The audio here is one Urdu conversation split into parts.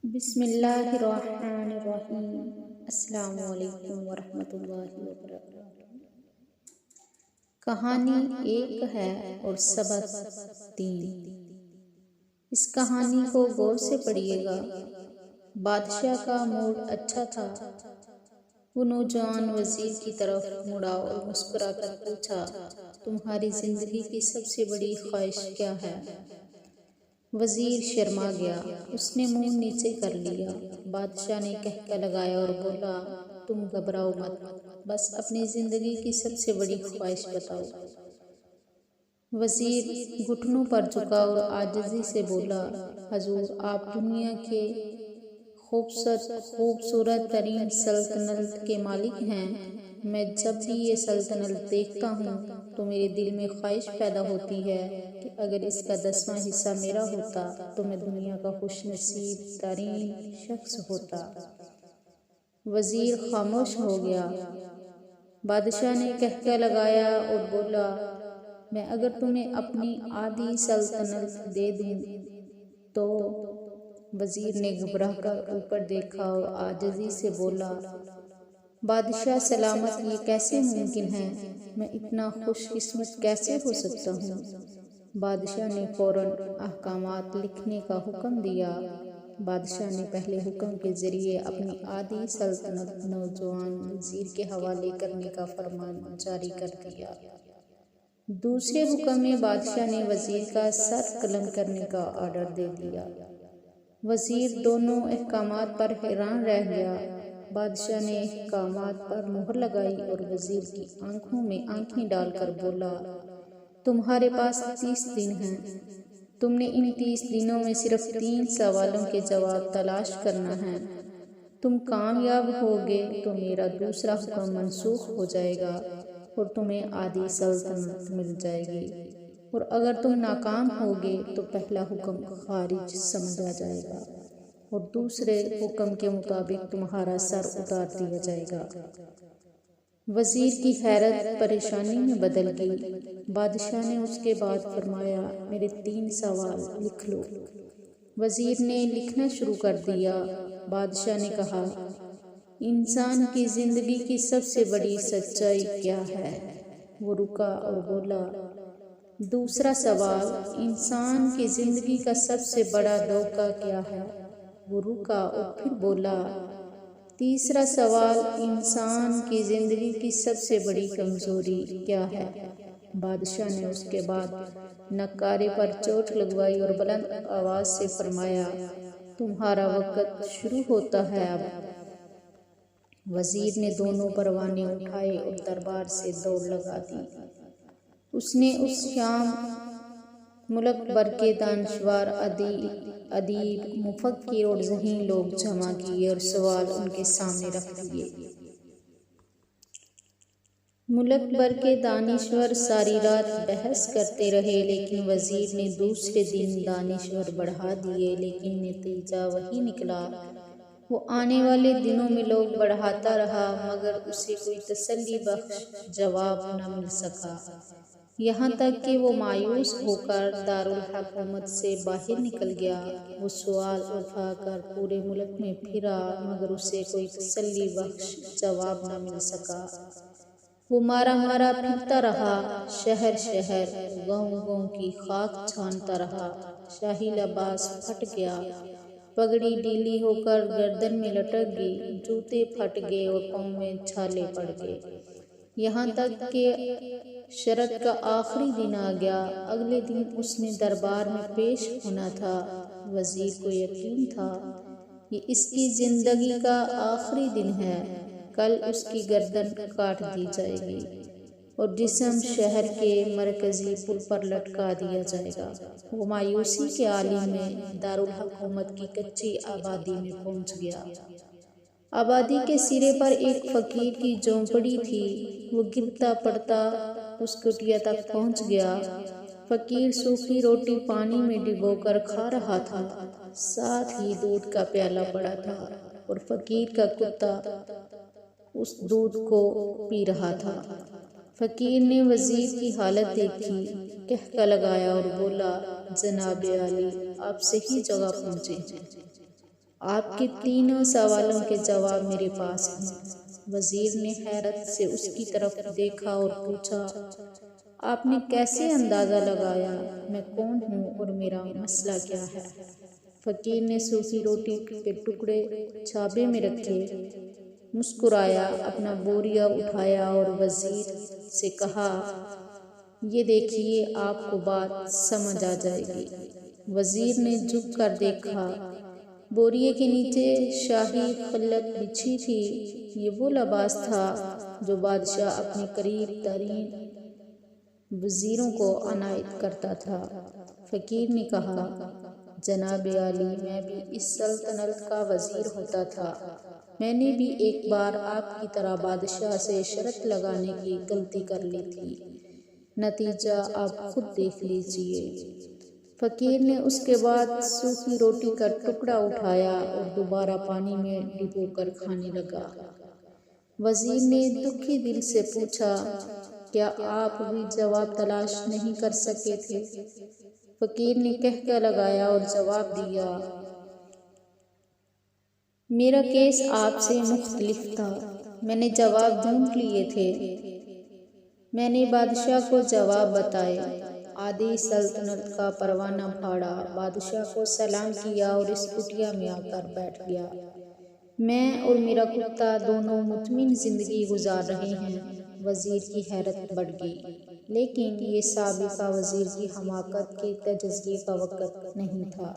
بسم اللہ الرحمن الرحیم۔ السلام علیکم ورحمۃ اللہ وبرکاتہ۔ کہانی ایک ہے اور سبق 3۔ اس کہانی کو غور سے پڑھیے گا۔ بادشاہ کا موڈ اچھا تھا۔ وہ نوجوان وزیر کی طرف مڑا اور مسکرا کر پوچھا، تمہاری زندگی کی سب سے بڑی خواہش کیا ہے؟ وزیر شرما گیا۔ اس نے منہ نیچے کر لیا۔ بادشاہ نے کہکہ لگایا اور بولا، تم گھبراؤ مت، بس اپنی زندگی کی سب سے بڑی خواہش بتاؤ۔ وزیر گھٹنوں پر جھکا اور عاجزی سے بولا، حضور، آپ دنیا کے خوبصورت ترین سلطنت کے مالک ہیں۔ میں جب بھی یہ سلطنت دیکھتا ہوں تو میرے دل میں خواہش پیدا ہوتی ہے کہ اگر اس کا 10واں حصہ میرا ہوتا تو میں دنیا کا خوش نصیب ترین شخص ہوتا۔ وزیر خاموش ہو گیا۔ بادشاہ نے کہکہ لگایا اور بولا، میں اگر تمہیں اپنی آدھی سلطنت دے دوں تو؟ وزیر نے گھبرا کر اوپر دیکھا اور عاجزی سے بولا، بادشاہ سلامت، یہ کیسے ممکن ہے؟ میں اتنا خوش قسمت کیسے ہو سکتا ہوں؟ بادشاہ نے فوراً احکامات لکھنے کا حکم دیا۔ بادشاہ نے پہلے حکم کے ذریعے اپنی آدھی سلطنت نوجوان وزیر کے حوالے کرنے کا فرمان جاری کر دیا۔ دوسرے حکم میں بادشاہ نے وزیر کا سر قلم کرنے کا آرڈر دے دیا۔ وزیر دونوں احکامات پر حیران رہ گیا۔ بادشاہ نے احکامات پر مہر لگائی اور وزیر کی آنکھوں میں آنکھیں ڈال کر بولا، تمہارے پاس 30 دن ہیں۔ تم نے ان 30 دنوں میں صرف 3 سوالوں کے جواب تلاش کرنا ہے۔ تم کامیاب ہوگے تو میرا دوسرا حکم منسوخ ہو جائے گا اور تمہیں آدھی سلطنت مل جائے گی، اور اگر تم ناکام ہوگے تو پہلا حکم خارج سمجھا جائے گا اور دوسرے حکم کے مطابق تمہارا سر اتار دیا جائے گا۔ وزیر کی حیرت پریشانی میں بدل گئی۔ بادشاہ نے اس کے بعد فرمایا، میرے 3 سوال لکھ لو۔ وزیر نے لکھنا شروع کر دیا۔ بادشاہ نے کہا، انسان کی زندگی کی سب سے بڑی سچائی کیا ہے؟ وہ رکا اور بولا، دوسرا سوال، انسان کی زندگی کا سب سے بڑا دھوکہ کیا ہے؟ وہ رکا اور پھر بولا، تیسرا سوال، انسان کی زندگی کی سب سے بڑی کمزوری کیا ہے؟ بادشاہ نے اس کے بعد نکارے پر چوٹ لگوائی اور بلند آواز سے فرمایا، تمہارا وقت شروع ہوتا ہے اب۔ وزیر نے دونوں پروانے اٹھائے اور دربار سے دوڑ لگا دی۔ اس نے اس شام ملک بھر کے دانشور، ادیب، مفکر اور ذہین لوگ جمع کیے اور سوال ان کے سامنے رکھ دیے۔ ملک بھر کے دانشور ساری رات بحث کرتے رہے، لیکن وزیر نے دوسرے دن دانشور بڑھا دیے، لیکن نتیجہ وہی نکلا۔ وہ آنے والے دنوں میں لوگ بڑھاتا رہا، مگر اسے کوئی تسلی بخش جواب نہ مل سکا، یہاں تک کہ وہ مایوس ہو کر دارالحکومت سے باہر نکل گیا۔ وہ سوال اٹھا کر پورے ملک میں پھرا، مگر اسے کوئی تسلی بخش جواب نہ مل سکا۔ وہ مارا مارا پھرتا رہا، شہر شہر، گاؤں گاؤں کی خاک چھانتا رہا۔ شاہی لباس پھٹ گیا، پگڑی ڈھیلی ہو کر گردن میں لٹک گئی، جوتے پھٹ گئے اور پاؤں میں چھالے پڑ گئے، یہاں تک کہ شرط کا آخری دن آ گیا۔ اگلے دن اس نے دربار میں پیش ہونا تھا۔ وزیر کو یقین تھا یہ اس کی زندگی کا آخری دن ہے، کل اس کی گردن کاٹ دی جائے گی اور جسم شہر کے مرکزی پل پر لٹکا دیا جائے گا۔ وہ مایوسی کے عالم میں دارالحکومت کی کچی آبادی میں پہنچ گیا۔ آبادی کے سرے پر ایک فقیر کی جھونپڑی تھی۔ وہ گرتا پڑتا اس کٹیا تک پہنچ گیا۔ فقیر سوکھی روٹی پانی میں ڈبو کر کھا رہا تھا، ساتھ ہی دودھ کا پیالہ پڑا تھا اور فقیر کا کتا اس دودھ کو پی رہا تھا۔ فقیر نے وزیر کی حالت دیکھی، کہکہ لگایا اور بولا، جناب عالی، آپ صحیح جگہ پہنچے ہیں۔ آپ کے تینوں سوالوں کے جواب میرے پاس ہیں۔ وزیر نے حیرت سے اس کی طرف دیکھا اور پوچھا، آپ نے کیسے اندازہ لگایا میں کون ہوں اور میرا مسئلہ کیا ہے؟ فقیر نے سوکھی روٹی کے ٹکڑے چھابے میں رکھے، مسکرایا، اپنا بوریا اٹھایا اور وزیر سے کہا، یہ دیکھیے آپ کو بات سمجھ آ جائے گی۔ وزیر نے جھک کر دیکھا، بوریے کے نیچے شاہی خلت بچھی تھی۔ یہ وہ لباس تھا جو بادشاہ اپنے قریب ترین وزیروں کو عنایت کرتا تھا۔ فقیر نے کہا، جناب عالی، میں بھی اس سلطنت کا وزیر ہوتا تھا۔ میں نے بھی ایک بار آپ کی طرح بادشاہ سے شرط لگانے کی غلطی کر لی تھی، نتیجہ آپ خود دیکھ لیجئے۔ فقیر نے اس کے بعد سوکھی روٹی کا ٹکڑا اٹھایا اور دوبارہ پانی میں ڈبو کر کھانے لگا۔ وزیر نے دکھی دل سے پوچھا، کیا آپ بھی جواب تلاش نہیں کر سکے تھے؟ فقیر نے قہقہ لگایا اور جواب دیا، میرا کیس آپ سے مختلف تھا، میں نے جواب ڈھونڈ لیے تھے۔ میں نے بادشاہ کو جواب بتائے، آدھی سلطنت کا پروانہ پھاڑا، بادشاہ کو سلام کیا اور اس کٹیا میں آ کر بیٹھ گیا۔ میں اور میرا کتا دونوں مطمئن زندگی گزار رہے ہیں۔ وزیر کی حیرت بڑھ گئی، لیکن یہ سابقہ وزیر کی حماقت کے تجزیے کا وقت نہیں تھا۔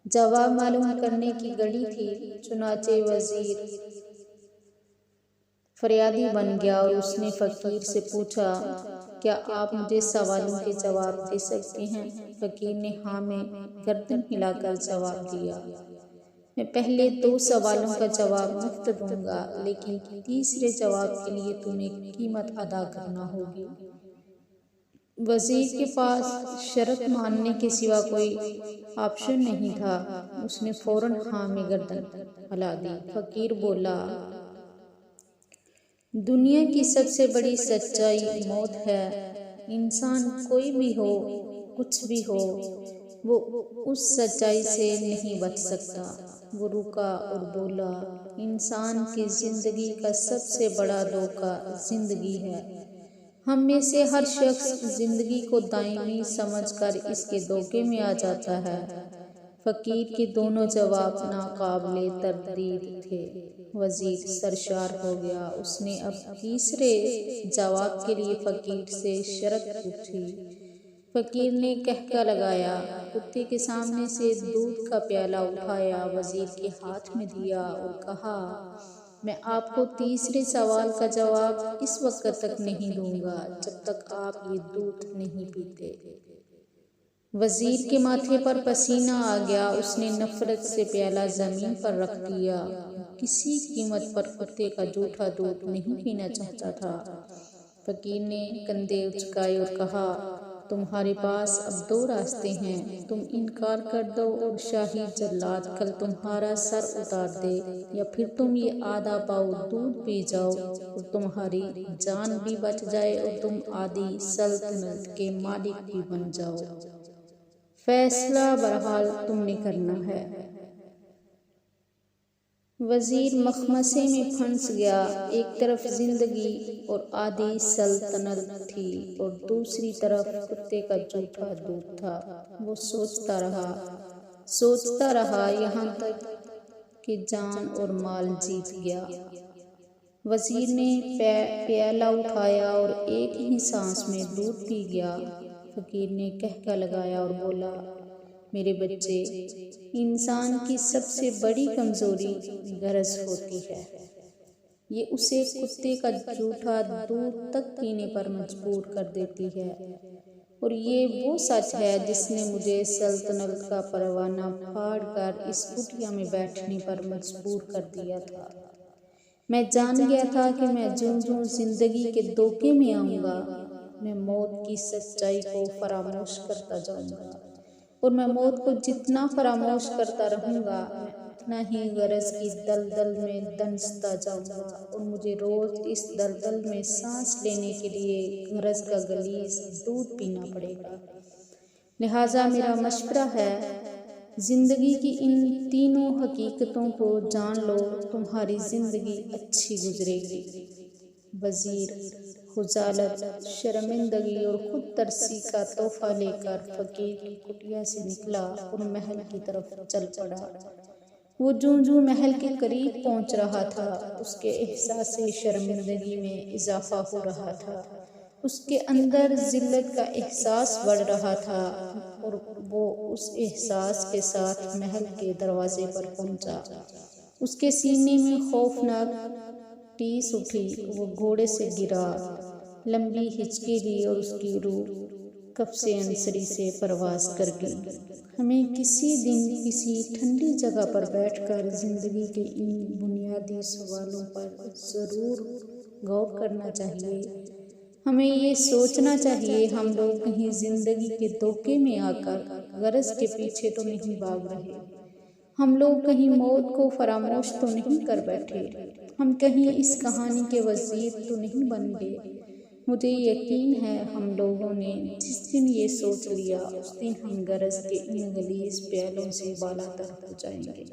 جواب معلوم کرنے کی گھڑی تھی۔ چنانچہ وزیر فریادی بن گیا اور اس نے فقیر سے پوچھا، کیا آپ مجھے سوالوں کے جواب دے سکتے ہیں؟ فقیر نے ہاں میں گردن ہلا کر جواب دیا، میں پہلے 2 سوالوں کا جواب مفت دوں گا، لیکن تیسرے جواب کے لیے تمہیں قیمت ادا کرنا ہوگی۔ وزیر کے پاس شرط ماننے کے سوا کوئی آپشن نہیں تھا۔ اس نے فوراً ہاں میں گردن ہلا دی۔ فقیر بولا، دنیا کی سب سے بڑی سچائی موت ہے۔ انسان کوئی بھی ہو، کچھ بھی ہو، وہ اس سچائی سے نہیں بچ سکتا۔ وہ رکا اور بولا، انسان کی زندگی کا سب سے بڑا دھوکہ زندگی ہے۔ ہم میں سے ہر شخص زندگی کو دائمی سمجھ کر اس کے دھوکے میں آ جاتا ہے۔ فقیر کے دونوں جواب ناقابل تردید تھے۔ وزیر سرشار ہو گیا۔ اس نے اب تیسرے جواب کے لیے فقیر سے شرط پوچھی۔ فقیر نے قہقہ لگایا، کتے کے سامنے سے دودھ کا پیالہ اٹھایا، وزیر کے ہاتھ میں دیا اور کہا، میں آپ کو تیسرے سوال کا جواب اس وقت تک نہیں دوں گا جب تک آپ یہ دودھ نہیں پیتے۔ وزیر کے ماتھے پر پسینہ آ گیا۔ اس نے نفرت سے پیالہ زمین پر رکھ دیا۔ کسی قیمت پر کتے کا جھوٹا دودھ نہیں پینا چاہتا تھا۔ فقیر نے کندھے اچکائے اور کہا، تمہارے پاس اب 2 راستے ہیں، تم انکار کر دو اور شاہی جلاد کل تمہارا سر اتار دے، یا پھر تم یہ آدھا پاؤ دودھ پی جاؤ اور تمہاری جان بھی بچ جائے اور تم آدھی سلطنت کے مالک بھی بن جاؤ۔ فیصلہ بہرحال تم نے کرنا ہے۔ وزیر مخمصے میں پھنس گیا۔ ایک طرف زندگی اور آدھی سلطنت تھی اور دوسری طرف کتے کا جھوٹا دودھ تھا۔ وہ سوچتا رہا یہاں تک کہ جان اور مال جیت گیا۔ وزیر نے پیالہ اٹھایا اور ایک ہی سانس میں دودھ پی گیا۔ فقیر نے قہقہ لگایا اور بولا، میرے بچے، انسان کی سب سے بڑی کمزوری غرض ہوتی ہے۔ یہ اسے کتے کا جھوٹا دودھ تک پینے پر مجبور کر دیتی ہے، اور یہ وہ سچ ہے جس نے مجھے سلطنت کا پروانہ پھاڑ کر اس کٹیا میں بیٹھنے پر مجبور کر دیا تھا۔ میں جان گیا تھا کہ میں جوں جوں زندگی کے دھوکے میں آؤں گا، میں موت کی سچائی کو فراموش کرتا جاؤں گا، اور میں موت کو جتنا فراموش کرتا رہوں گا، میں اتنا ہی غرض کی دلدل میں دھنستا جاؤں گا، اور مجھے روز اس دلدل میں سانس لینے کے لیے غرض کا غلیظ دودھ پینا پڑے گا۔ لہٰذا میرا مشورہ ہے، زندگی کی ان تینوں حقیقتوں کو جان لو، تمہاری زندگی اچھی گزرے گی۔ وزیر خجالت، شرمندگی اور خود ترسی کا تحفہ لے کر فقیر کی کٹیا سے نکلا اور محل کی طرف چل پڑا۔ وہ جوں محل کے قریب پہنچ رہا تھا، اس کے احساس شرمندگی میں اضافہ ہو رہا تھا۔ اس کے اندر ذلت کا احساس بڑھ رہا تھا اور وہ اس احساس کے ساتھ محل کے دروازے پر پہنچا۔ اس کے سینے میں خوفناک ٹیس اٹھی، وہ گھوڑے سے گرا، لمبی ہچکی لی اور اس کی روح قفس عنصری سے پرواز کر گئی۔ ہمیں کسی دن کسی ٹھنڈی جگہ پر بیٹھ کر زندگی کے ان بنیادی سوالوں پر ضرور غور کرنا چاہیے۔ ہمیں یہ سوچنا چاہیے ہم لوگ کہیں زندگی کے دھوکے میں آ کر غرض کے پیچھے تو نہیں بھاگ رہے، ہم لوگ کہیں موت کو فراموش تو نہیں کر بیٹھے، ہم کہیں اس کہانی کے وزیر تو نہیں بن گئے۔ مجھے یقین ہے ہم لوگوں نے جس دن یہ سوچ لیا، اس دن ہم غرض کے ان غلیظ پیالوں سے بالاتر ہو جائیں گے۔